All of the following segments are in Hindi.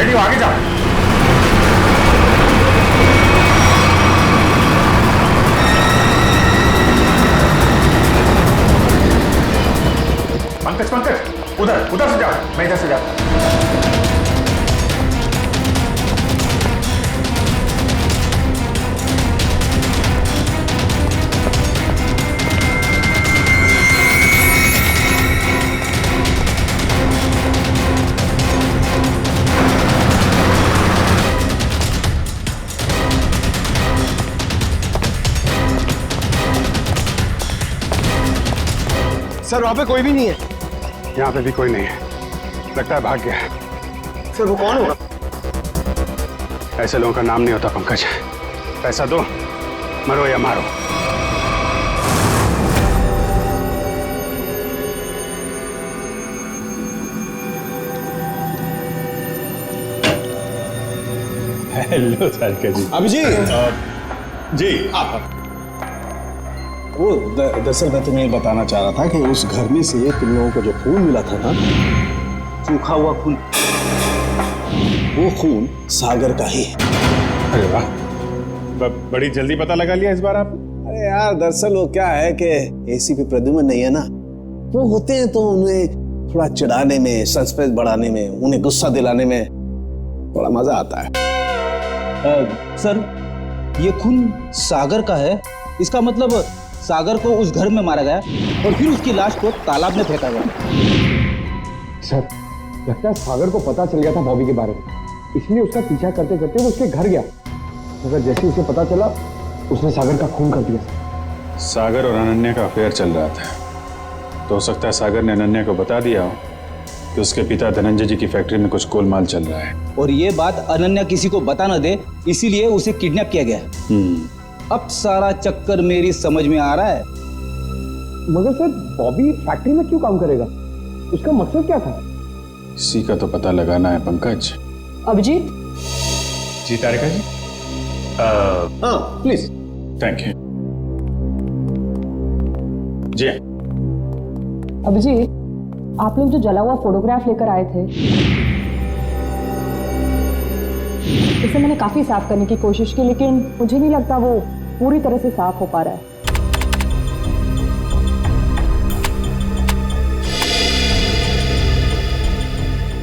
रेडी हो, आगे जा। पंकज पंकज, उधर उधर से जाओ, मैं इधर से जाता। सर वहां पे कोई भी नहीं है। यहाँ पे भी कोई नहीं है, लगता है भाग गया है। सर वो कौन होगा? ऐसे लोगों का नाम नहीं होता पंकज। पैसा दो, मरो या मारो। हेलो सारिका जी। अभिजीत जी आप वो दरअसल मैं तुम्हें बताना चाह रहा था कि उस घर में से तुम लोगों को जो खून मिला था ना, सूखा हुआ खून, वो खून सागर का ही। अरे वाह, बड़ी जल्दी पता लगा लिया इस बार आप। अरे यार दरअसल वो क्या है कि एसीपी प्रद्युमन नहीं है ना, वो होते हैं तो उन्हें थोड़ा चिढ़ाने में, सस्पेंस बढ़ाने में, उन्हें गुस्सा दिलाने में थोड़ा मजा आता है। सर ये खून सागर का है, इसका मतलब सागर को उस घर में मारा गया और फिर उसकी लाश को तालाब में फेंका गया। सर लगता है सागर को पता चल गया था बॉबी के बारे में, इसलिए उसका पीछा करते करते वो उसके घर गया, मगर जैसे उसे पता चला उसने सागर का खून कर दिया। सागर और अनन्या का अफेयर चल रहा था, तो हो सकता है सागर ने अनन्या को बता दिया हो कि उसके पिता धनंजय जी की फैक्ट्री में कुछ गोलमाल चल रहा है, और ये बात अनन्या किसी को बता न दे, इसीलिए उसे किडनैप किया गया। अब सारा चक्कर मेरी समझ में आ रहा है। मगर सर बॉबी फैक्ट्री में क्यों काम करेगा, उसका मकसद क्या था? इसी का तो पता लगाना है पंकज। अभिजीत। जी तारिका जी। हाँ प्लीज। थैंक यू जी। अभिजीत, आप लोग जो जला हुआ फोटोग्राफ लेकर आए थे, इसे मैंने काफी साफ करने की कोशिश की, लेकिन मुझे नहीं लगता वो पूरी तरह से साफ हो पा रहा है।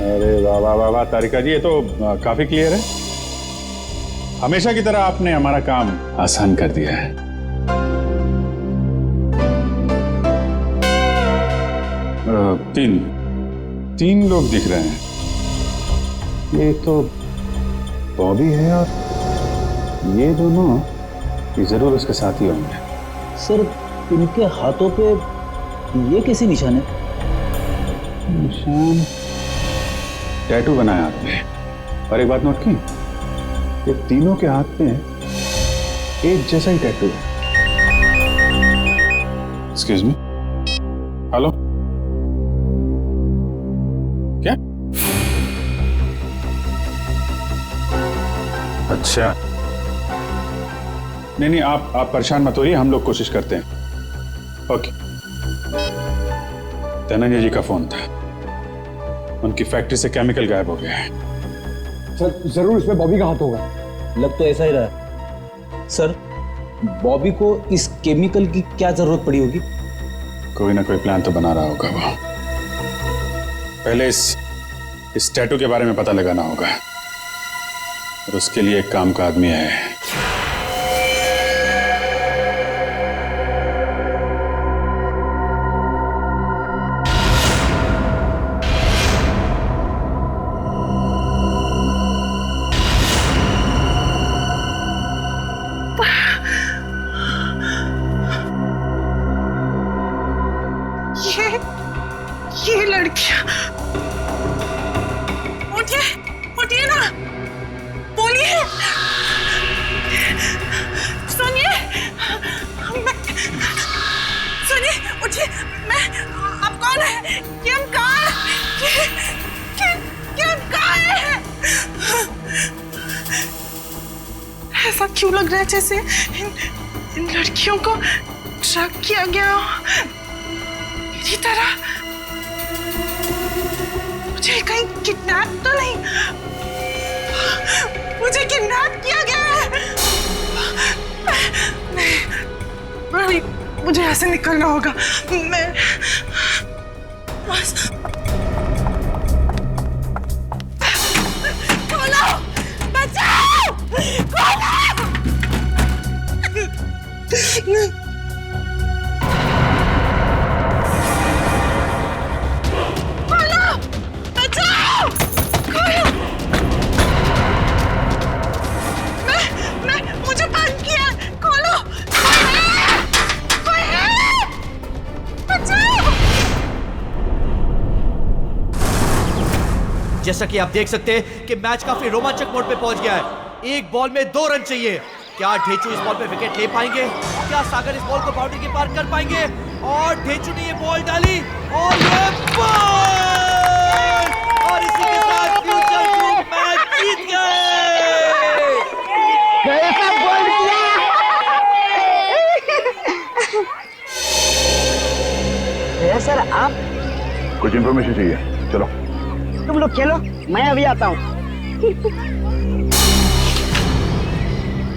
अरे वाह वाह वाह वाह तारिका जी, ये तो काफी क्लियर है। हमेशा की तरह आपने हमारा काम आसान कर दिया है। तीन लोग दिख रहे हैं। ये तो बॉबी है और ये दोनों ये जरूर उसके साथ ही होंगे। सर इनके हाथों पे ये कैसे निशान है? निशान टैटू बनाया आपने, और एक बात नोट की, ये तीनों के हाथ में एक जैसा ही टैटू है। एक्सक्यूज मी, हेलो, क्या? अच्छा, नहीं आप परेशान मत होइए, हम लोग कोशिश करते हैं। ओके। धनंजय जी का फोन था, उनकी फैक्ट्री से केमिकल गायब हो गया है। सर जरूर इसमें बॉबी का हाथ होगा। लग तो ऐसा ही रहा है। सर बॉबी को इस केमिकल की क्या जरूरत पड़ी होगी? कोई ना कोई प्लान तो बना रहा होगा वो। पहले इस टैटू के बारे में पता लगाना होगा, और उसके लिए एक काम का आदमी है। ये लड़कियां, उठिए उठिए ना, बोलिए, सुनिए, सुनिए, उठिए, मैं, आप कौन है? किम कहाँ है? किम कहाँ है? ऐसा क्यों लग रहा है जैसे इन लड़कियों को ट्रैक किया गया हो मेरी तरह? मुझे कहीं किडनैप तो नहीं? मुझे किडनैप किया गया है। नहीं, रवि, मुझे यहाँ से निकलना होगा। मैं बस खोलो, बचाओ, खोलो। मुझे बंद किया, खोलो। कोई है? बचाओ। जैसा कि आप देख सकते हैं कि मैच काफी रोमांचक मोड पे पहुंच गया है। एक बॉल में 2 रन चाहिए। क्या ढेचू इस बॉल पे विकेट ले पाएंगे? क्या सागर इस बॉल को बाउंड्री के पार कर पाएंगे? और ढेचू ने ये बॉल डाली और ये बॉल, और इसी के साथ फ्यूचर ग्रुप मैच जीत गए। कैसा बॉल किया? सर आप कुछ इंफॉर्मेशन चाहिए, चलो। तुम लोग खेलो, मैं अभी आता हूँ।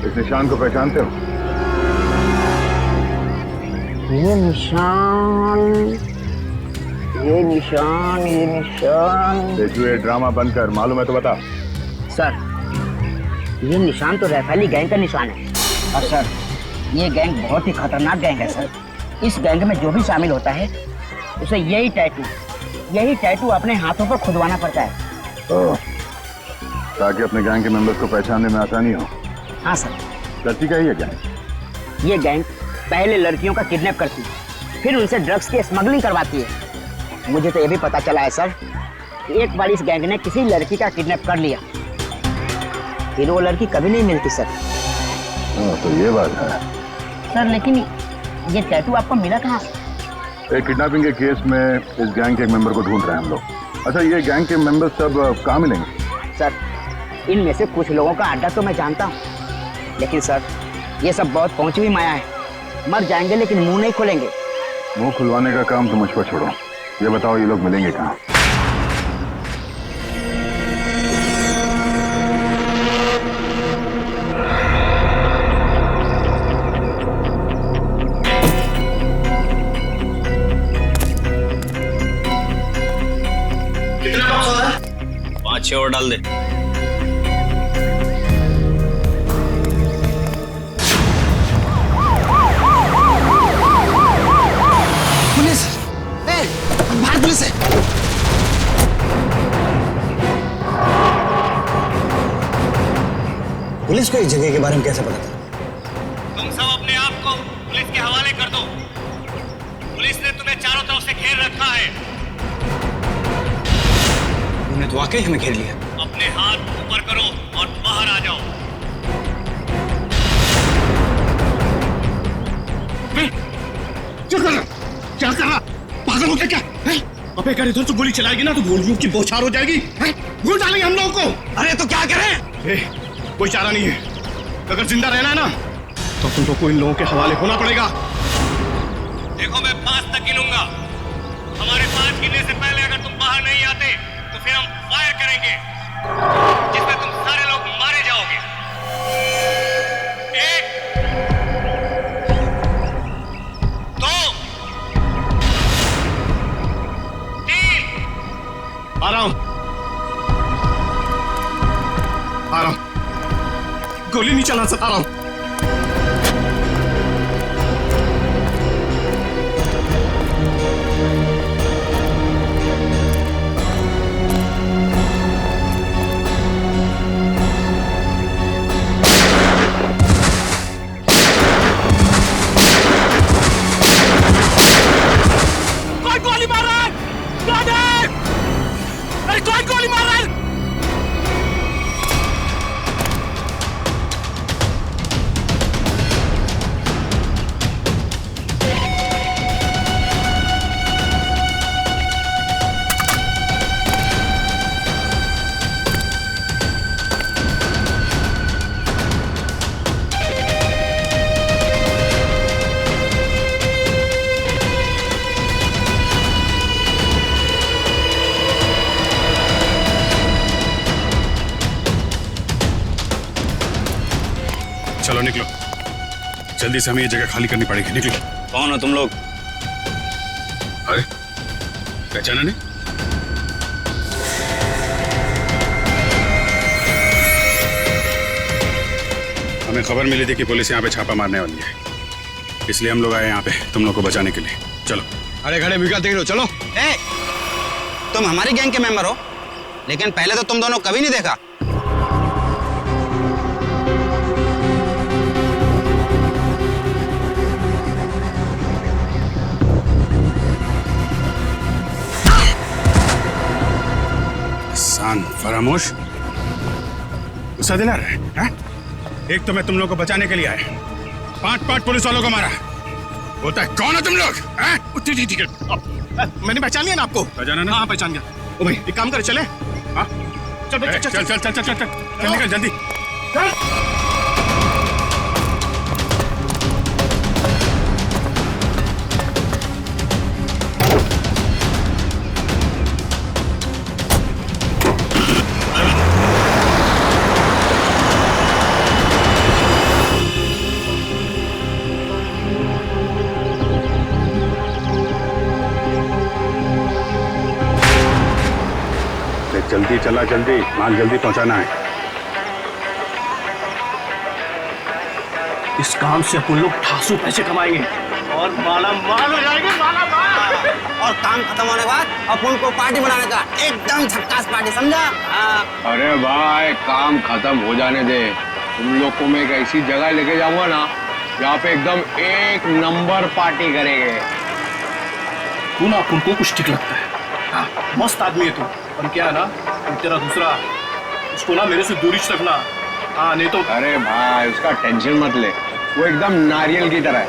इस निशान को पहचानते हो? ये निशान। देखो ये ड्रामा बंद कर, मालूम है तो बता। सर, ये निशान तो रैफैली गैंग का निशान है। और सर, ये गैंग बहुत ही खतरनाक गैंग है सर। इस गैंग में जो भी शामिल होता है उसे यही टैटू अपने हाथों पर खुदवाना पड़ता है। ताकि अपने गैंग के मेंबर्स को पहचानने में आसानी हो। हाँ सर। करती क्या ये गैंग? ये गैंग पहले लड़कियों का किडनैप करती है, फिर उनसे ड्रग्स की स्मगलिंग करवाती है। मुझे तो ये भी पता चला है सर कि एक बार इस गैंग ने किसी लड़की का किडनैप कर लिया, फिर वो लड़की कभी नहीं मिलती सर। तो ये बात है सर, लेकिन ये टैटू आपको मिला कहाँ? एक किडनैपिंग के केस में इस गैंग के एक मेंबर को ढूंढ रहे हैं हम लोग। अच्छा, ये गैंग के मेंबर्स सब कहाँ मिलेंगे? सर, इनमें से कुछ लोगों का अड्डा तो मैं जानता हूँ, लेकिन सर ये सब बहुत पहुंची हुई माया है। मर जाएंगे लेकिन मुंह नहीं खोलेंगे। मुंह खुलवाने का काम तो मुझ पर छोड़ो। ये बताओ ये लोग मिलेंगे कहाँ? कितना बॉक्स होता है? 5-6 और डाल दे। पुलिस! बाहर पुलिस है! पुलिस को इस जगह के बारे में कैसे पता था? तुम सब अपने आप को पुलिस के हवाले कर दो। पुलिस ने तुम्हें चारों तरफ से घेर रखा है। उन्होंने तो वाकई हमें घेर लिया। अपने हाथ ऊपर करो और बाहर आ जाओ। क्या कर रहा? पागल हो क्या? अबे अगर इधर से गोली चलाएगी ना तो गोलियों की बौछार हो जाएगी। गोली डालेंगे हम लोगों को। अरे तो क्या करें? कोई चारा नहीं है। अगर जिंदा रहना है ना तो तुम लोग को इन लोगों के हवाले होना पड़ेगा। देखो, मैं 5 तक गिनूंगा। हमारे 5 गिनने से पहले अगर तुम बाहर नहीं आते तो फिर हम फायर करेंगे, जिसमें तुम सारे लोग मारे जाओगे। 1 2 3। आ रहा हूं। गोली नहीं चला सकता। आ रहा हूं। गोली मार रहा है! अरे कौन गोली मार रहा है? चलो निकलो, जल्दी से हमें ये जगह खाली करनी पड़ेगी। निकलो। कौन हो तुम लोग? अरे पहचाना नहीं? हमें खबर मिली थी कि पुलिस यहाँ पे छापा मारने वाली है, इसलिए हम लोग आए यहाँ पे तुम लोग को बचाने के लिए। चलो। अरे खड़े भी क्या देख रहे हो, चलो। ए, तुम हमारी गैंग के मेंबर हो, लेकिन पहले तो तुम दोनों कभी नहीं देखा। सान फरामोश, गुस्सा दिला रहे हैं? एक तो मैं तुम लोग को बचाने के लिए आया, 5 पुलिस वालों को मारा, बोलता है कौन हो तुम लोग? ठीक है, मैंने पहचान लिया ना आपको। पहचाना ना? हाँ पहचान गया। ओ भाई एक काम करे, चले। हाँ चल चल चल चल चल चल चल निकल जल्दी। जल्दी चला, जल्दी माल जल्दी पहुंचाना है। इस काम से अपन लोग ठासू पैसे कमाएंगे और माला माल हो जाएंगे, माला माल। और काम खत्म होने के बाद अपन को पार्टी बनाने का, एकदम झक्कास पार्टी, समझा? अरे भाई काम खत्म हो जाने दे, तुम लोग को मैं एक ऐसी जगह लेके जाऊंगा ना जहाँ पे एकदम 1 नंबर पार्टी करेंगे। तू ना अपन को कुछ ठीक लगता है। हाँ, मस्त आदमी है तू, पर क्या है ना, तेरा दूसरा उसको ना मेरे से दूरी रखना। हाँ नहीं तो। अरे भाई उसका टेंशन मत ले, वो एकदम नारियल की तरह है,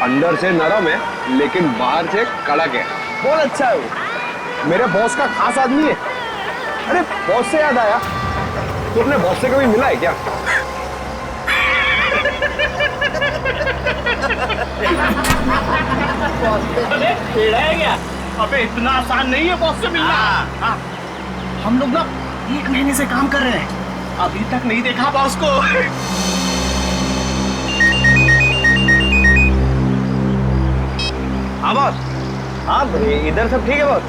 अंदर से नरम है लेकिन बाहर से कड़क है। बहुत अच्छा है वो, मेरे बॉस का खास आदमी है। अरे बॉस से याद आया, तू अपने बॉस से कभी मिला है क्या? अबे इतना आसान नहीं है बॉस से मिलना। हाँ। हम लोग ना 1 महीने से काम कर रहे हैं, अभी तक नहीं देखा बॉस को। हाँ बॉस। हाँ इधर सब ठीक है बॉस?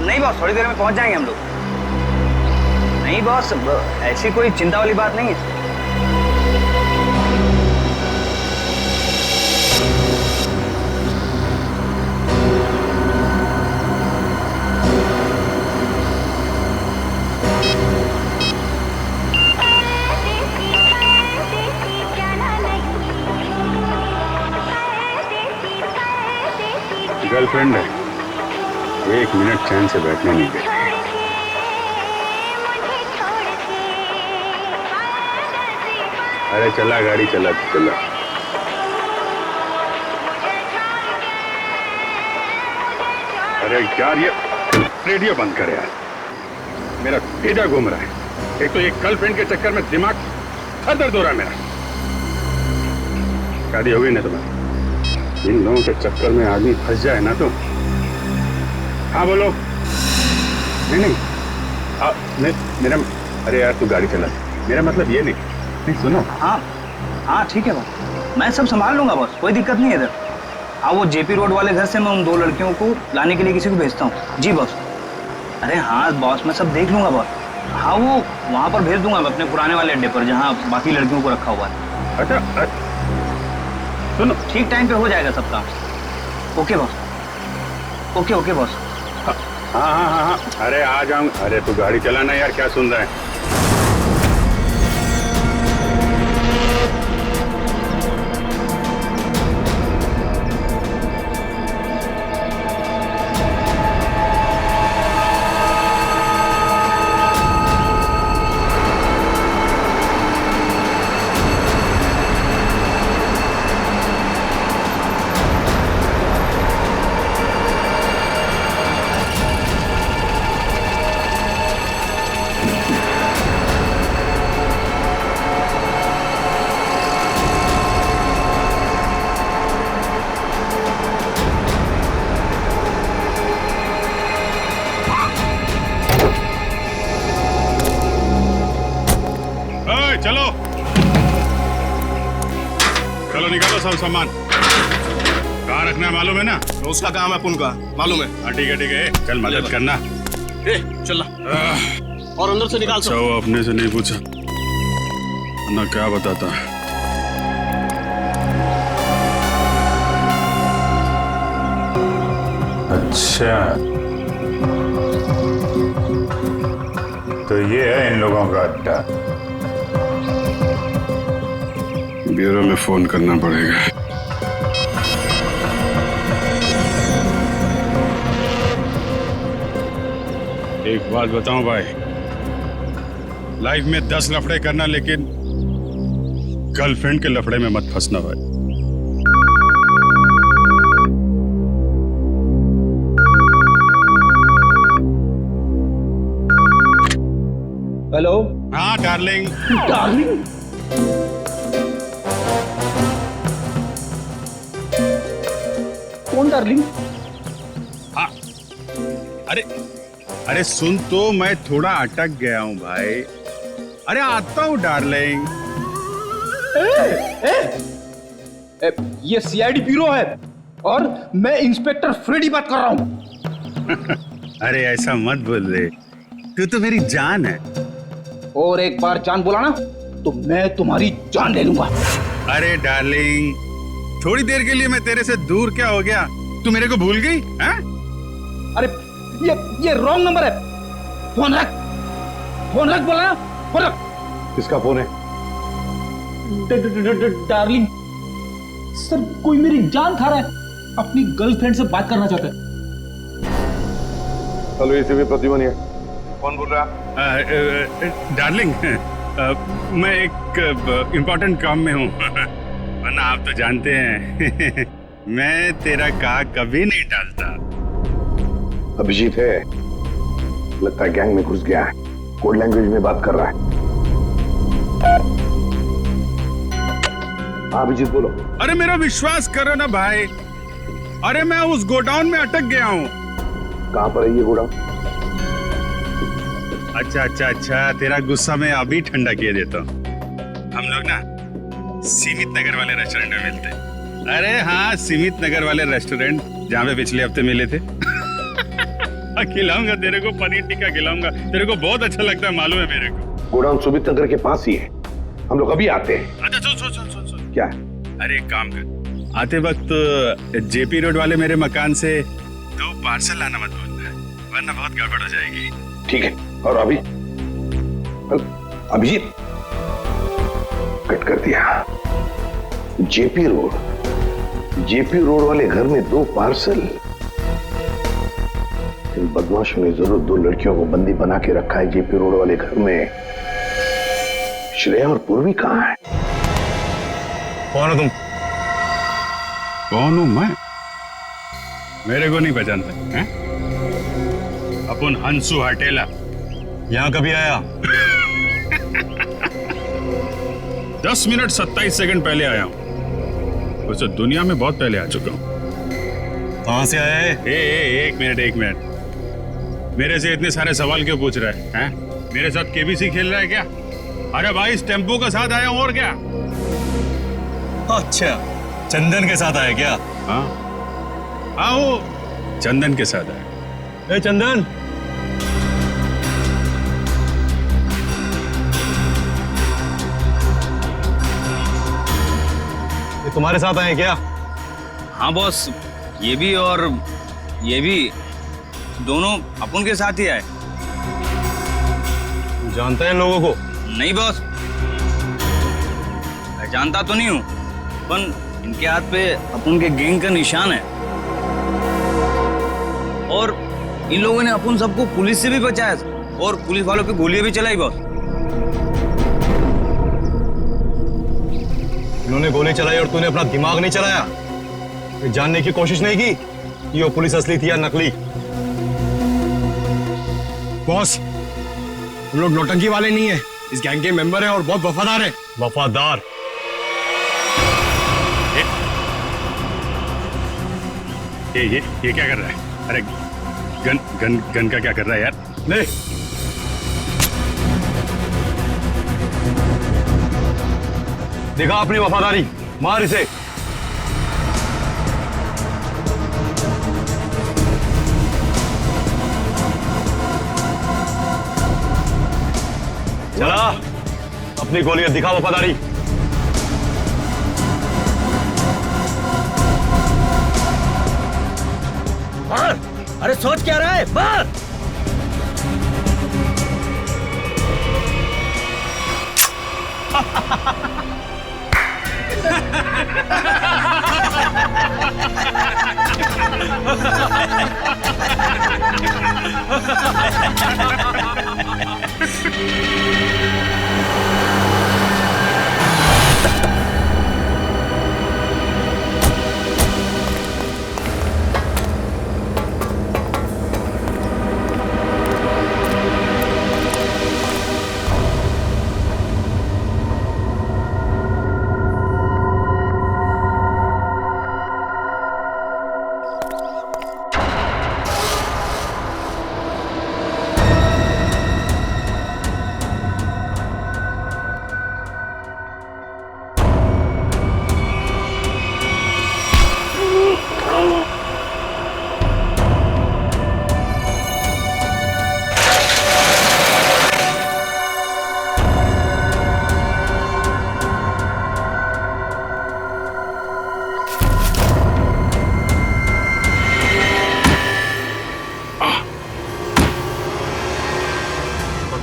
नहीं बॉस, थोड़ी देर में पहुंच जाएंगे हम लोग। नहीं बॉस, ऐसी कोई चिंता वाली बात नहीं है। गर्लफ्रेंड है, 1 मिनट चैन से बैठने नहीं दे। अरे चला गाड़ी, चला चला। अरे यार ये रेडियो बंद कर यार, मेरा भेजा घूम रहा है। एक तो ये गर्लफ्रेंड के चक्कर में दिमाग सर दर्द हो रहा है मेरा। शादी हो गई ना तुम्हारी, इन लोगों के चक्कर में आदमी फंस जाए ना तो। हाँ बोलो। नहीं मेरा, अरे यार तू गाड़ी चला, मेरा मतलब ये नहीं सुनो। हाँ हाँ ठीक है बॉस, मैं सब संभाल लूंगा बॉस, कोई दिक्कत नहीं है इधर। हाँ वो जेपी रोड वाले घर से मैं उन 2 लड़कियों को लाने के लिए किसी को भेजता हूँ। जी बॉस। अरे हाँ बॉस, मैं सब देख लूंगा बॉस। हाँ वो वहाँ पर भेज दूंगा मैं, अपने पुराने वाले अड्डे पर जहाँ बाकी लड़कियों को रखा हुआ है। अच्छा सुनो, ठीक टाइम पे हो जाएगा सब काम। Okay boss. Okay boss. हाँ, अरे आ जाऊँ। अरे तू गाड़ी चलाना यार, क्या सुन रहा है? चलो निकालो सब सामान। कहाँ रखना है मालूम है ना? तो उसका काम है, पुन का मालूम है। हाँ ठीक है, चल मदद करना। चल और अंदर से निकाल अच्छा वो अपने से नहीं पूछा ना, क्या बताता। अच्छा तो ये है इन लोगों का अड्डा। ब्यूरो में फोन करना पड़ेगा। एक बात बताऊं भाई, लाइफ में 10 लफड़े करना, लेकिन गर्लफ्रेंड के लफड़े में मत फंसना भाई। हेलो। हाँ डार्लिंग। डार्लिंग? कौन डार्लिंग? हाँ अरे सुन तो, मैं थोड़ा अटक गया हूँ भाई। अरे आता हूँ डार्लिंग। ये सीआईडी ब्यूरो है और मैं इंस्पेक्टर फ्रेडी बात कर रहा हूँ। अरे ऐसा मत बोल दे, तू तो मेरी जान है। और एक बार जान बोला ना तो मैं तुम्हारी जान ले लूंगा। अरे डार्लिंग, थोड़ी देर के लिए मैं तेरे से दूर क्या हो गया? तू मेरे को भूल गई? हाँ? अरे ये रॉन्ग नंबर है। फोन रख बोला ना, फोन रख। किसका फोन है? डार्लिंग सर, कोई मेरी जान खा रहा है, अपनी गर्लफ्रेंड से बात करना चाहता है। हेलो, ये सीवी प्रतिमा है। कौन बोल रहा है? डार्लिंग, मैं एक इम्पोर्टेंट काम में हूँ। वरना आप तो जानते हैं मैं तेरा कहा कभी नहीं टालता। अभिजीत है, लगता है गैंग में घुस गया है, कोड लैंग्वेज में बात कर रहा है। हाँ अभिजीत बोलो। अरे मेरा विश्वास करो ना भाई, अरे मैं उस गोडाउन में अटक गया हूँ। कहाँ पर है ये गोडाउन? अच्छा, तेरा गुस्सा मैं अभी ठंडा किए देता हूँ। हम लोग ना सीमित नगर वाले रेस्टोरेंट में मिलते हैं। अरे हाँ, सीमित नगर वाले रेस्टोरेंट जहाँ पे पिछले हफ्ते मिले थे। खिलाऊंगा तेरे को, पनीर टिक्का खिलाऊंगा तेरे को, बहुत अच्छा लगता है मालूम है मेरे को। गोडाउन सुमित नगर के पास ही है, हम लोग अभी आते हैं। अच्छा सुन। क्या? अरे एक काम कर, आते वक्त जेपी रोड वाले मेरे मकान से 2 पार्सल लाना मत भूलना, वरना बहुत गड़बड़ हो जाएगी। ठीक है। और अभिजीत कट कर दिया। जेपी रोड वाले घर में 2 पार्सल। इन बदमाशों ने जरूर 2 लड़कियों को बंदी बना के रखा है जेपी रोड वाले घर में। श्रेया और पूर्वी कहाँ है? कौन हो तुम? कौन हूं मैं? मेरे को नहीं पहचानता हैं? अपन हंसू हटेला। यहाँ कभी आया? 10 मिनट 27 सेकंड पहले आया हूँ। वैसे दुनिया में बहुत पहले आ चुका हूँ। कहाँ से आया है? एक मिनट। मेरे से इतने सारे सवाल क्यों पूछ रहा है? हैं? मेरे साथ केबीसी खेल रहा है क्या? अरे भाई, इस टेम्पो के साथ आया हूँ, और क्या? अच्छा, चंदन के साथ आया क्या? हाँ वो चंदन के साथ आया। ए चंदन, ये तुम्हारे साथ आए क्या? हाँ बॉस, ये भी और ये भी, दोनों अपन के साथ ही आए। जानते हैं लोगों को? नहीं बॉस, मैं जानता तो नहीं हूँ, पर इनके हाथ पे अपन के गैंग का निशान है। और इन लोगों ने अपन सबको पुलिस से भी बचाया और पुलिस वालों पे गोलियां भी चलाई बॉस। इन्होंने गोली चलाई और तूने अपना दिमाग नहीं चलाया? ये जानने की कोशिश नहीं की कि वो पुलिस असली थी या नकली? बॉस, हम लोग नौटंकी वाले नहीं है, इस गैंग के मेंबर हैं और बहुत वफादार हैं। वफादार? ये क्या कर रहा है? अरे गन का क्या कर रहा है यार? ले, देखा अपनी वफादारी। मार इसे। चला, अपनी गोलियां दिखा वफादारी। मार। अरे सोच क्या रहा है, मार।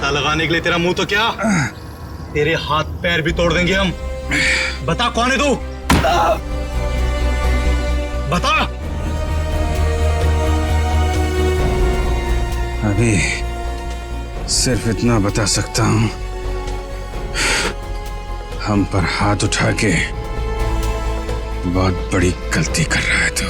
लगाने के लिए तेरा मुंह तो क्या, तेरे हाथ पैर भी तोड़ देंगे हम। बता कौन है तू, बता। अभी सिर्फ इतना बता सकता हूं, हम पर हाथ उठा के बहुत बड़ी गलती कर रहा है तू।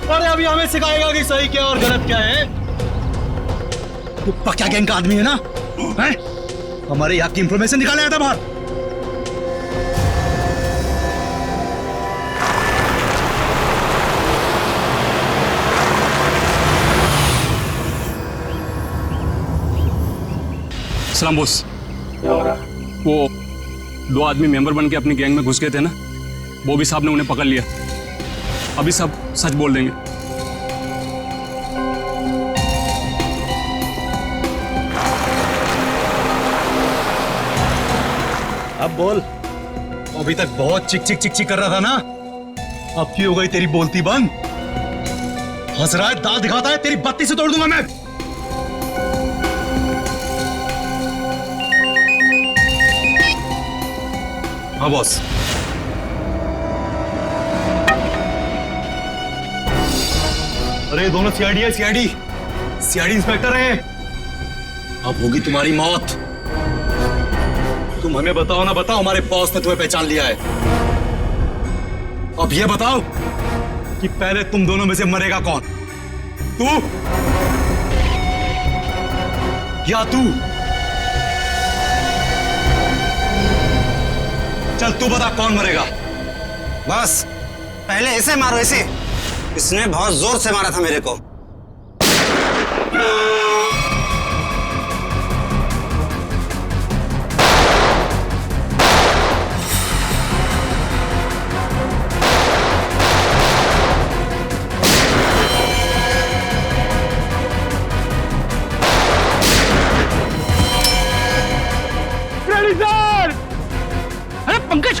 अरे अभी हमें सिखाएगा कि सही क्या और गलत क्या है। तू पक्का गैंग का आदमी है ना, है? हमारे यहाँ की इंफॉर्मेशन निकाला आया था बाहर। सलाम बॉस। वो 2 आदमी मेंबर बन के अपनी गैंग में घुस गए थे ना, वो भी साहब ने उन्हें पकड़ लिया। अभी सब सच बोल देंगे। अब बोल। अभी तक बहुत चिक चिक चिक चिक कर रहा था ना, अब क्यों हो गई तेरी बोलती बंद? हंस रहा है, दांत दिखाता है, तेरी बत्ती से तोड़ दूंगा मैं। हाँ बॉस। अरे दोनों सीआईडी है, सीआईडी इंस्पेक्टर है। अब होगी तुम्हारी मौत। तुम हमें बताओ ना, बताओ हमारे बॉस ने तुम्हें पहचान लिया है। अब ये बताओ कि पहले तुम दोनों में से मरेगा कौन, तू या तू? चल तू बता कौन मरेगा। बस पहले ऐसे मारो, ऐसे। इसने बहुत जोर से मारा था मेरे को। अरे पंकज,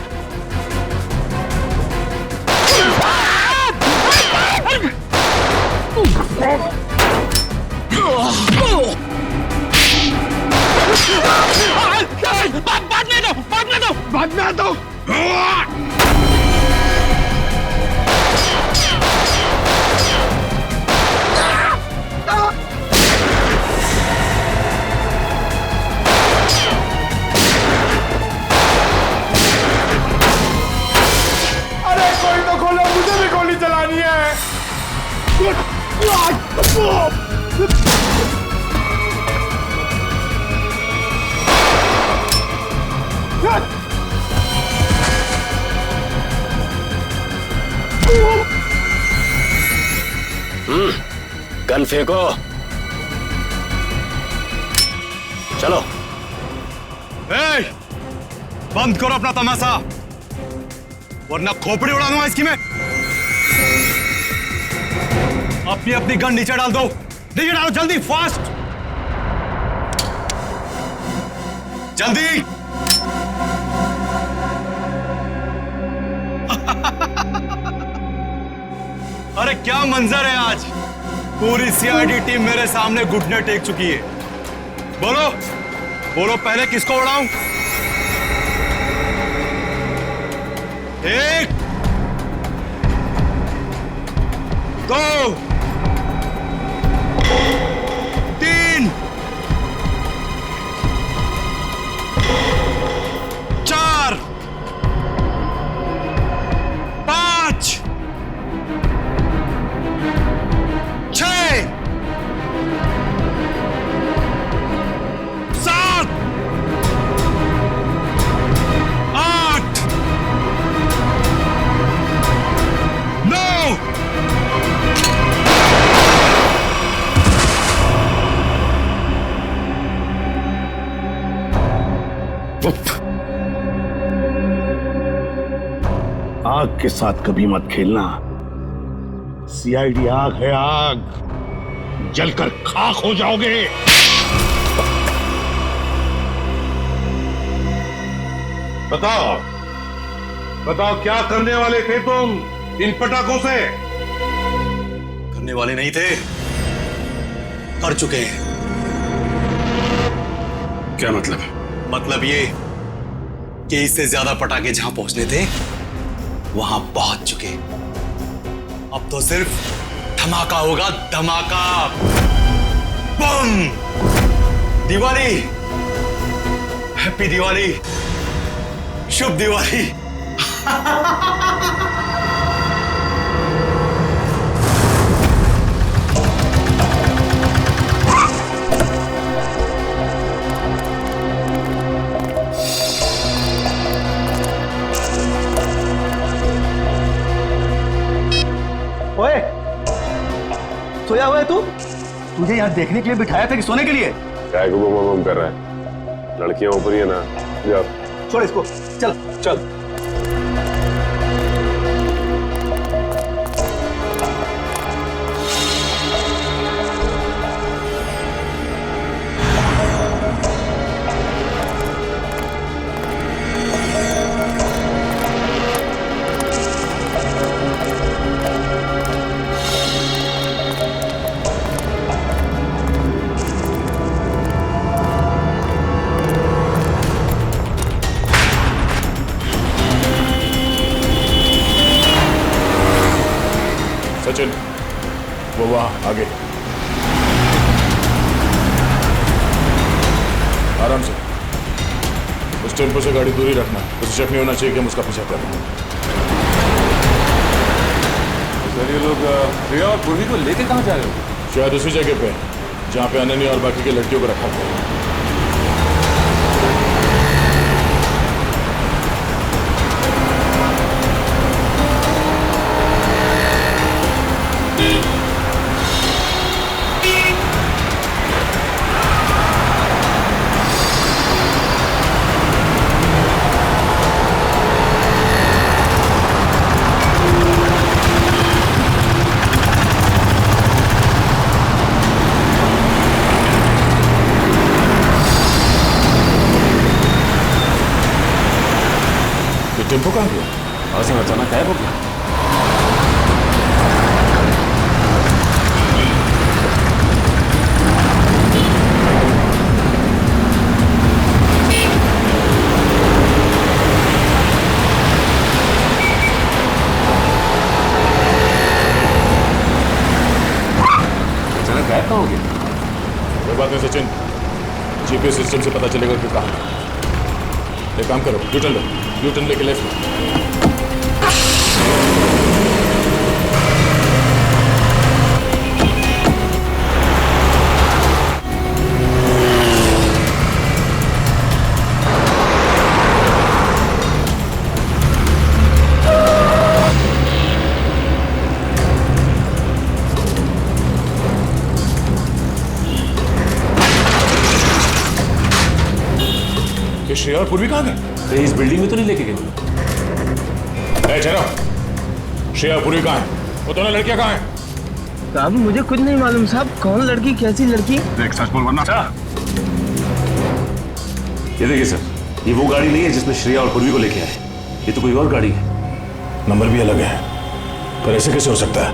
बाद में दो। अरे कोई तो खोलो, मुझे भी गोली चलानी है। गन फेंको। चलो ए, बंद करो अपना तमाशा, वरना खोपड़ी उड़ा दूंगा इसकी मैं। अपनी अपनी गन नीचे डाल दो, नीचे डालो जल्दी, फास्ट, जल्दी। अरे क्या मंजर है आज, पूरी सीआईडी टीम मेरे सामने घुटने टेक चुकी है। बोलो बोलो, पहले किसको उड़ाऊं? एक, दो, तीन, चार, पांच, छह, सात, आठ, नौ, आग के साथ कभी मत खेलना। सीआईडी आग है, आग, जलकर खाक हो जाओगे। बताओ बताओ, क्या करने वाले थे तुम इन पटाखों से? करने वाले नहीं थे, कर चुके हैं। क्या मतलब? मतलब ये कि इससे ज्यादा पटाखे जहां पहुंचने थे वहां पहुंच चुके। अब तो सिर्फ धमाका होगा, धमाका, बम। दिवाली, हैप्पी दिवाली, शुभ दिवाली। ओए, सोया हुआ है तू? तुझे यहाँ देखने के लिए बिठाया था कि सोने के लिए? काय को बम कर रहा है? लड़कियां ऊपर ही है ना, जा। छोड़ इसको, चल चल। सचिन, वो वहां आगे। आराम से, उस टेम्पो से गाड़ी दूरी रखना, उसे शक नहीं होना चाहिए कि हम उसका पीछा कर रहे हैं। सर, ये लोग प्रिया और पूर्वी को लेके कहां जा रहे हो? शायद उसी जगह पे जहां पे अनन्या और बाकी की लड़कियों को रखा था। टेम्पो कहाँ गया? आसिम अचानक गायब हो गया। अचानक गायब कहाँ हो गया? कोई बात नहीं सचिन, जीपीएस सिस्टम से पता चलेगा कि कहाँ। एक काम करो, यू टर्न लो, यू टर्न लेके लेफ्ट लो। श्रेया और पूर्वी कहाँ गए? इस बिल्डिंग में तो नहीं लेके गए? चलो, श्रेया और पूर्वी कहाँ है? वो दोनों लड़कियां कहाँ हैं? साहब मुझे कुछ नहीं मालूम साहब, कौन लड़की कैसी लड़की? देख सच बोल वरना। ये देखिए सर, ये वो गाड़ी नहीं है जिसमें श्रेया और पूर्वी को लेके आए, ये तो कोई और गाड़ी है। नंबर भी अलग है, पर ऐसे कैसे हो सकता है?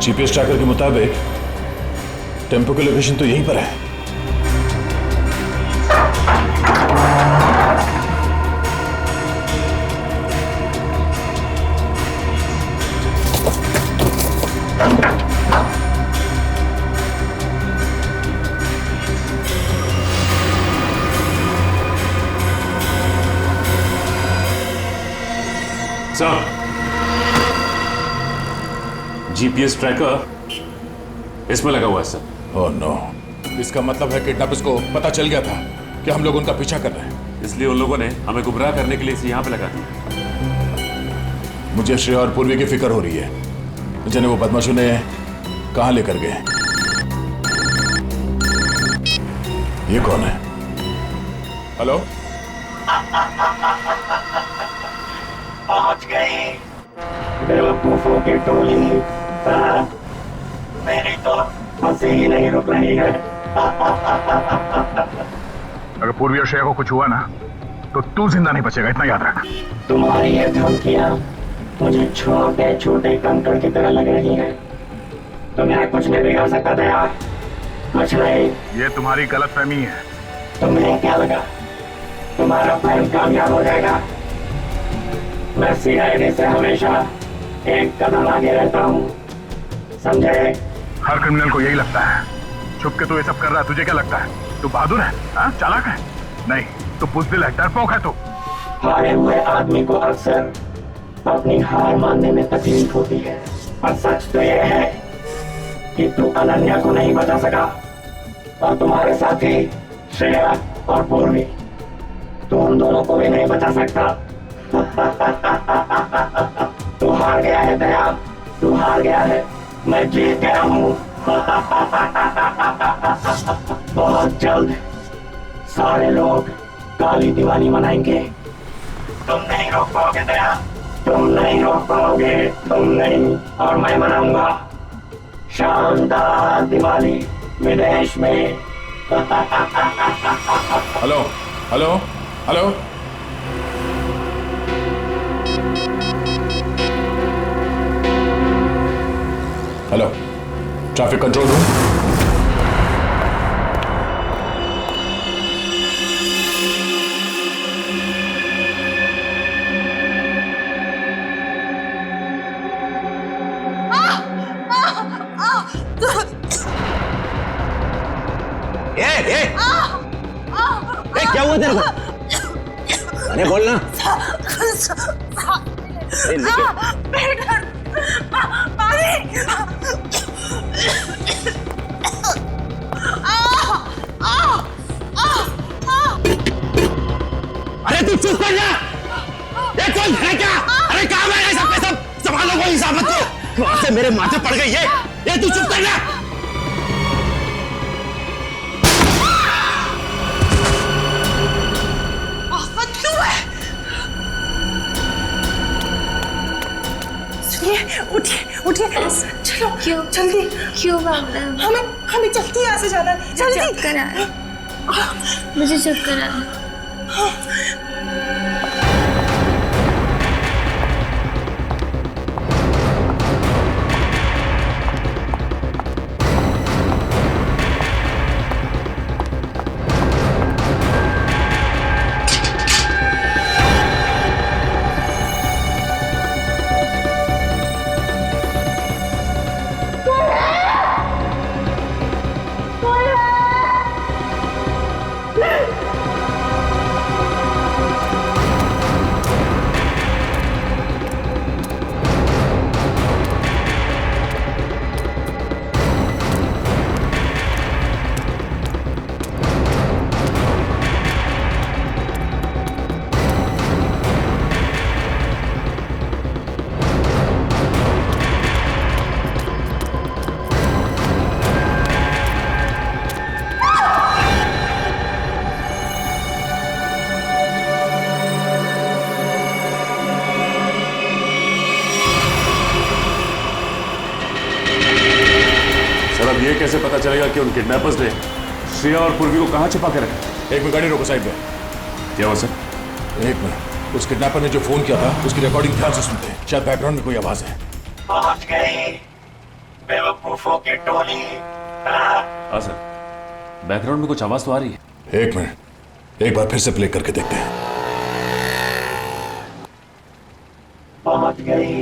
जीपीएस ट्रैकर के मुताबिक टेम्पो की लोकेशन तो यहीं पर है। सर, जीपीएस ट्रैकर इसमें लगा हुआ है सर। ओह नो, इसका मतलब है किडनैपर्स को पता चल गया था कि हम लोग उनका पीछा कर रहे हैं, इसलिए उन लोगों ने हमें गुमराह करने के लिए इसे यहाँ पे लगा दिया। मुझे श्रेया और पूर्वी की फिक्र हो रही है, जिन्हें वो बदमाशों ने कहाँ लेकर गए। ये कौन है? हेलो, पहुंच गए बेवकूफों की टोली। मेरी तो हंसी ही नहीं रुक रही है। अगर पूर्वी और श्रेया को कुछ हुआ ना तो तू जिंदा नहीं बचेगा, इतना याद रख। तुम्हारी ये धमकियां मुझे छोटे छोटे कंकड़ की तरह लग रही है। तुम्हें कुछ नहीं बिगाड़ सकता था यार, कुछ नहीं। ये तुम्हारी गलतफहमी है। तुम्हें क्या लगा तुम्हारा प्लान कामयाब हो जाएगा? मैं सीआईडी से हमेशा एक कदम आगे रहता हूँ, समझे? हर क्रिमिनल को यही लगता है। छुप के तू ये सब कर रहा है, तुझे क्या लगता है? तू बहादुर है, हाँ? चालाक है? नहीं, तू बुज़दिल है, डरपोक है तू। हारे हुए आदमी को अक्सर अपनी हार मानने में तकलीफ होती है, और सच तो यह है कि तू अनन्या को नहीं बचा सका, और तुम्हारे साथी श्रेया और पूर्वी, तू उन दोनों को भी नहीं बचा सकता। तू हार गया है दया, तू हार गया है, मैं जीत गया हूँ। बहुत जल्द सारे लोग काली दिवाली मनाएंगे। तुम नहीं रोक पाओगे दया, तुम नहीं रोक पाओगे, तुम नहीं। और मैं मनाऊंगा शानदार दिवाली विदेश में। Hello hello hello, hello, traffic control room. क्या हुआ तेरे को? अरे बोलना। अरे तू चुप कर जा। ये कौन है क्या? अरे कहाँ गए सब के सब? संभालो कोई हिसाब को। वहां से मेरे माथे पड़ गई ये तू चुप कर जा। उठिए उठिए, चलो क्यों जल्दी, क्यों हमें जल्दी यहाँ से जाना है, जल्दी। चक्कर आ रहा है, मुझे चक्कर आ रहा है। और ये कैसे पता चलेगा कि उन किडनैपर्स ने श्रेया और पूर्वी को कहाँ छिपा के रखा? एक मिनट गाड़ी रोको साइड में। क्या हुआ सर? एक मिनट, उस किडनैपर ने जो फोन किया था उसकी रिकॉर्डिंग ध्यान से सुनते हैं, शायद बैकग्राउंड में कोई आवाज है। पहुंच गई बेवकूफों की टोली। हाँ सर, बैकग्राउंड में कुछ आवाज तो आ रही है। एक मिनट, एक बार फिर से प्ले करके देखते हैं। पहुंच गई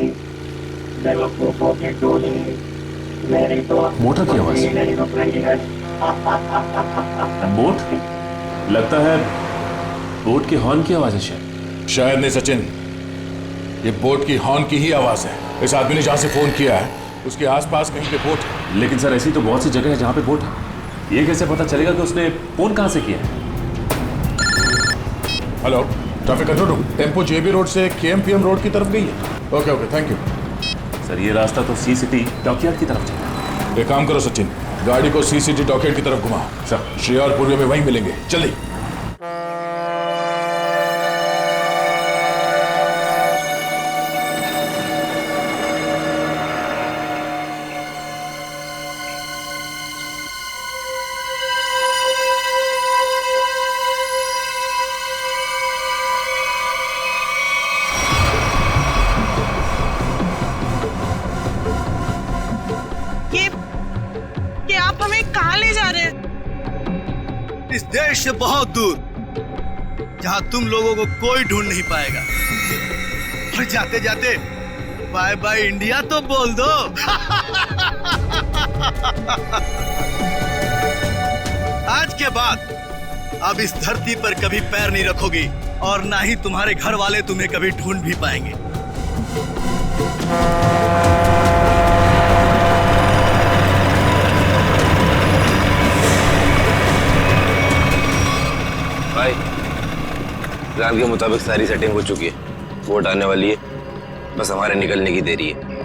बेवकूफों की टोली, मेरी तो मोटर की आवाज। नहीं रुक रही है। बोट? लगता है बोट के हॉर्न की आवाज है शायद नहीं सचिन, ये बोट की हॉर्न की ही आवाज है। इस आदमी ने जहां से फोन किया है उसके आसपास कहीं पे बोट है। लेकिन सर ऐसी तो बहुत सी जगह है जहां पे बोट है, ये कैसे पता चलेगा कि उसने फोन कहां से किया है? Hello, traffic control room, tempo JB road से केएमपीएम रोड की तरफ गई है। Okay okay, thank you sir. ये रास्ता तो सी सिटी डॉकयार्ड की तरफ चलता है। एक काम करो सचिन, गाड़ी को सी सिटी डॉकयार्ड की तरफ घुमा। सर, श्रेया और पूर्वी में वहीं मिलेंगे, जल्दी। आप हमें कहाँ ले जा रहे हैं? इस देश से बहुत दूर, जहां तुम लोगों को कोई ढूंढ नहीं पाएगा। और जाते जाते बाय बाय इंडिया तो बोल दो। आज के बाद अब इस धरती पर कभी पैर नहीं रखोगी और ना ही तुम्हारे घर वाले तुम्हें कभी ढूंढ भी पाएंगे। भाई, प्लान के मुताबिक सारी सेटिंग हो चुकी है, वोट आने वाली है, बस हमारे निकलने की देरी है।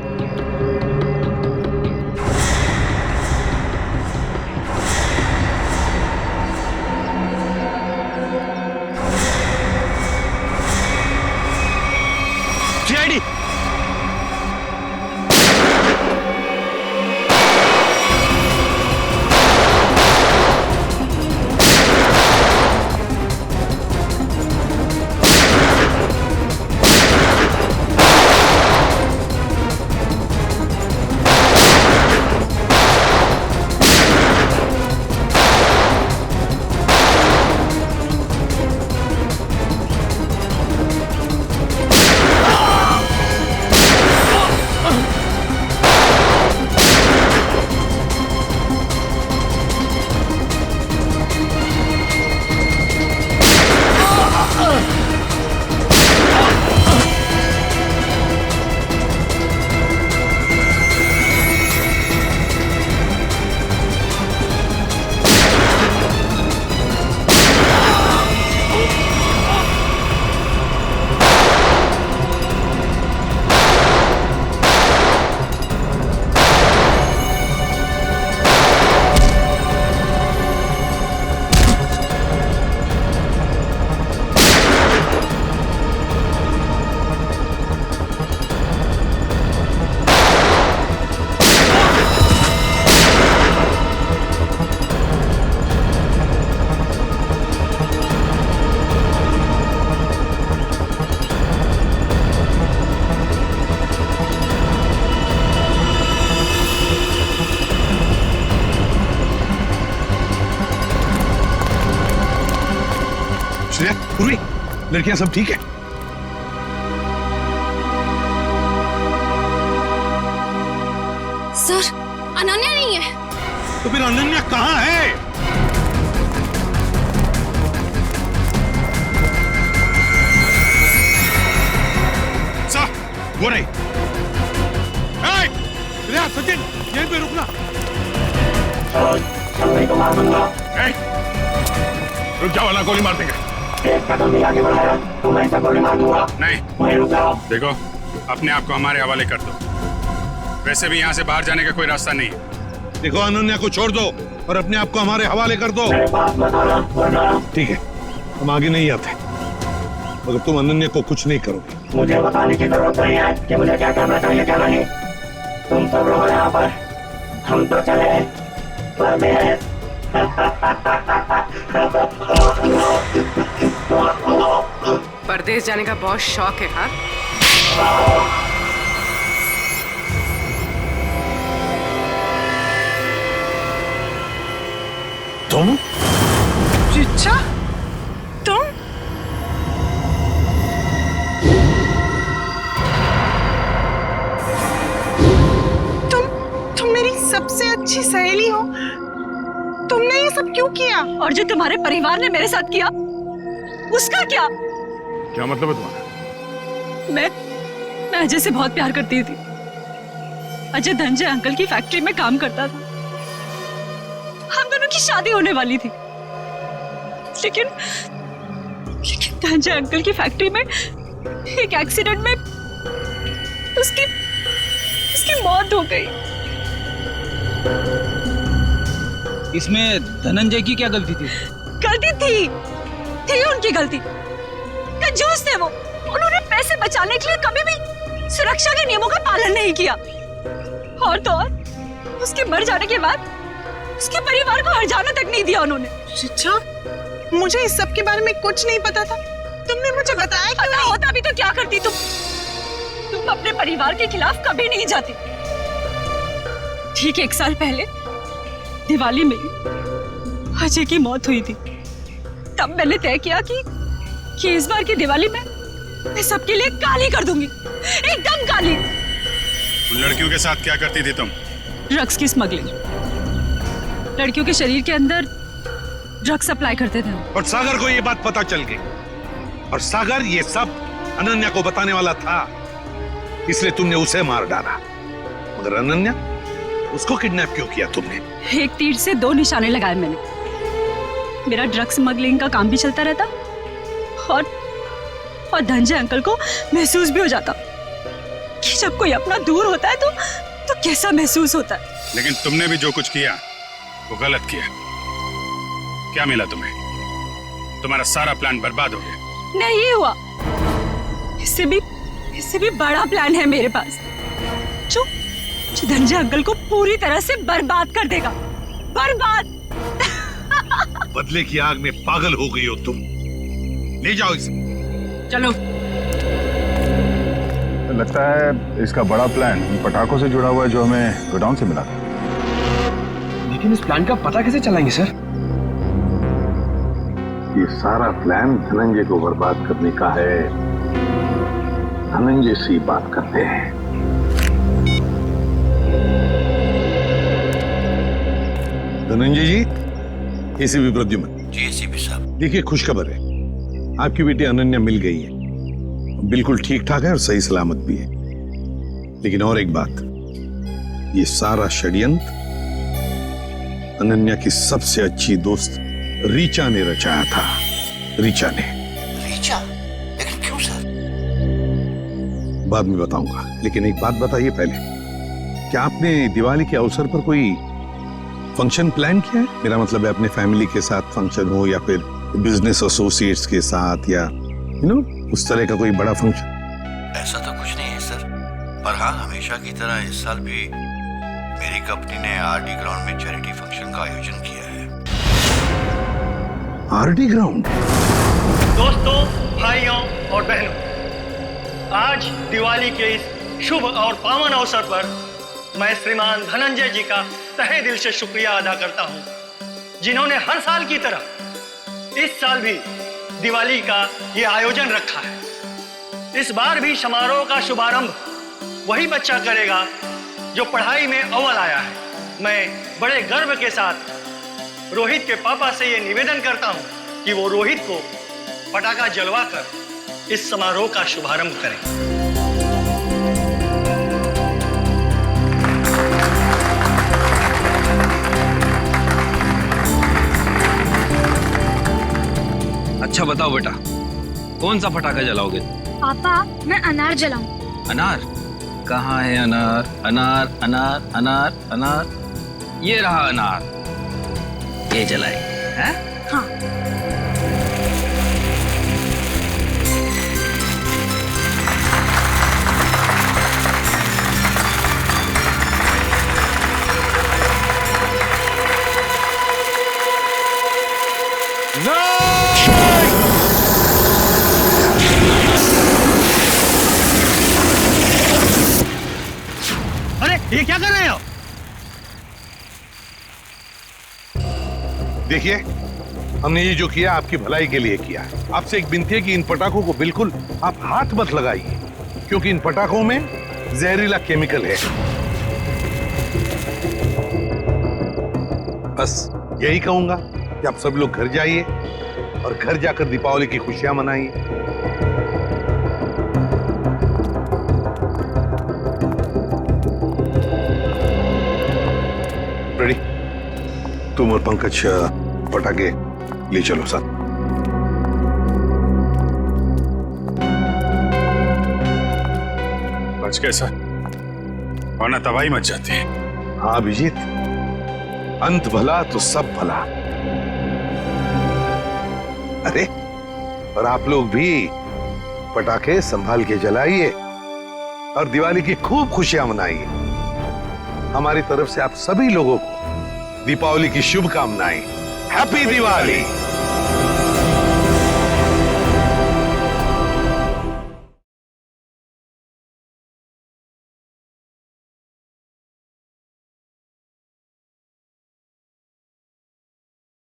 सीआईडी पूर्वी, लड़कियां सब ठीक है? सर, अनन्या नहीं है। तो फिर अनन्या कहाँ है? सर, वो नहीं। सचिन, यहीं पे रुकना। को मार दूंगा। रुक जाओ, वरना गोली मार देंगे। एक कदम भी आगे बढ़ाया तो मैं ऐसा गोली मार दूंगा। नहीं, वहीं रुक जाओ। देखो, अपने आप को हमारे हवाले कर दो। वैसे भी यहाँ से बाहर जाने का कोई रास्ता नहीं है। देखो, अनन्या को छोड़ दो और अपने आप को हमारे हवाले कर दो। ठीक है, हम आगे नहीं आते, मगर तुम अनन्या को कुछ नहीं करोगे। मुझे बताने की जरूरत नहीं है कि मुझे क्या करना चाहिए क्या नहीं। तुम सब लोग यहाँ पर, हम तो चले ट्रांसफर में है। परदेश जाने का बहुत शौक है। हाँ, तुम? रिचा, तुम? तुम मेरी सबसे अच्छी सहेली हो। तुमने ये सब क्यों किया? और जो तुम्हारे परिवार ने मेरे साथ किया, उसका क्या? क्या मतलब है तुम्हारा? मैं अजय से बहुत प्यार करती थी। अजय धनंजय अंकल की फैक्ट्री में काम करता था। हम दोनों की शादी होने वाली थी, लेकिन धनंजय अंकल की फैक्ट्री में एक एक्सीडेंट में उसकी मौत हो गई। इसमें धनंजय की क्या गलती थी? गलती थी उनकी गलती। कंजूस थे वो। उन्होंने पैसे बचाने के लिए कभी भी सुरक्षा के नियमों का पालन नहीं किया। और तो और उसके मर जाने के बाद उसके परिवार को हर्जाना तक नहीं दिया उन्होंने। रिचा, मुझे इस सब के बारे में कुछ नहीं पता था। तुमने मुझे बताया क्यों नहीं? होता भी तो क्या करती तुम अपने परिवार के खिलाफ कभी नहीं जाती। ठीक 1 साल पहले दिवाली में अजय की मौत हुई थी। तब मैंने तय किया कि इस बार की दिवाली में मैं सबके लिए काली कर दूंगी, एकदम काली। उन लड़कियों के साथ क्या करती थी तुम? ड्रग्स की स्मगलिंग। लड़कियों के शरीर के अंदर ड्रग्स सप्लाई करते थे। और सागर को ये बात पता चल गई, और सागर ये सब अनन्या को बताने वाला था, इसलिए तुमने उसे मार डाला। मगर अनन्या, उसको किडनैप क्यों किया तुमने? एक तीर से 2 निशाने लगाए मैंने। मेरा ड्रग्स स्मगलिंग का काम भी चलता रहता और धनंजय अंकल को महसूस भी हो जाता कि जब कोई अपना दूर होता है तो कैसा महसूस होता है। लेकिन तुमने भी जो कुछ किया वो गलत किया। क्या मिला तुम्हें? तुम्हारा सारा प्लान बर्बाद हो गया। नहीं हुआ, इससे भी बड़ा प्लान है मेरे पास, जो धनंजय अंकल को पूरी तरह से बर्बाद कर देगा। बर्बाद। बदले की आग में पागल हो गई हो तुम। ले जाओ इसे। चलो। लगता है इसका बड़ा प्लान उन पटाखों से जुड़ा हुआ है जो हमें गोडाउन से मिला था। लेकिन इस प्लान का पता कैसे चलाएंगे सर? ये सारा प्लान धनंजय को बर्बाद करने का है। धनंजय से बात करते हैं। धनंजय जी, एसीपी प्रद्युम्न। जी एसीपी साहब। देखिए, खुशखबर है, आपकी बेटी अनन्या मिल गई है। बिल्कुल ठीक ठाक है और सही सलामत भी है। लेकिन और एक बात, ये सारा षड्यंत्र अनन्या की सबसे अच्छी दोस्त रीचा ने रचाया था। रीचा? लेकिन क्यों सर? बाद में बताऊंगा, लेकिन एक बात बताइए पहले, क्या आपने दिवाली के अवसर पर कोई फंक्शन प्लान किया है? मेरा मतलब है अपने फैमिली के साथ फंक्शन हो या फिर बिजनेस एसोसिएट्स के साथ, या उस तरह का कोई बड़ा फंक्शन। ऐसा तो कुछ नहीं है सर, पर हाँ, हमेशा की तरह इस साल भी मेरी कंपनी ने आरडी ग्राउंड में चैरिटी फंक्शन का आयोजन किया है। RD ground? दोस्तों, भाइयों और बहनों, आज दिवाली के इस शुभ और पावन अवसर पर मैं श्रीमान धनंजय जी का तहे दिल से शुक्रिया अदा करता हूं, जिन्होंने हर साल की तरह इस साल भी दिवाली का ये आयोजन रखा है। इस बार भी समारोह का शुभारंभ वही बच्चा करेगा जो पढ़ाई में अव्वल आया है। मैं बड़े गर्व के साथ रोहित के पापा से ये निवेदन करता हूं कि वो रोहित को पटाखा जलवाकर इस समारोह का शुभारंभ करें। अच्छा बताओ बेटा, कौन सा पटाखा जलाओगे? पापा, मैं अनार जलाऊं। अनार? कहाँ है अनार? अनार अनार अनार अनार, ये रहा अनार, ये जलाए हैं? हाँ। ये क्या कर रहे हो? देखिए, हमने ये जो किया आपकी भलाई के लिए किया है। आपसे एक विनती है कि इन पटाखों को बिल्कुल आप हाथ मत लगाइए, क्योंकि इन पटाखों में जहरीला केमिकल है। बस यही कहूंगा कि आप सब लोग घर जाइए और घर जाकर दीपावली की खुशियां मनाइए। रेडी? तुम और पंकज पटाखे ले चलो साथ। बच कैसा, वरना तबाही मच जाती है। हाँ अभिजीत, अंत भला तो सब भला। अरे और आप लोग भी पटाखे संभाल के जलाइए और दिवाली की खूब खुशियां मनाइए। हमारी तरफ से आप सभी लोगों को दीपावली की शुभकामनाएं। हैप्पी दिवाली।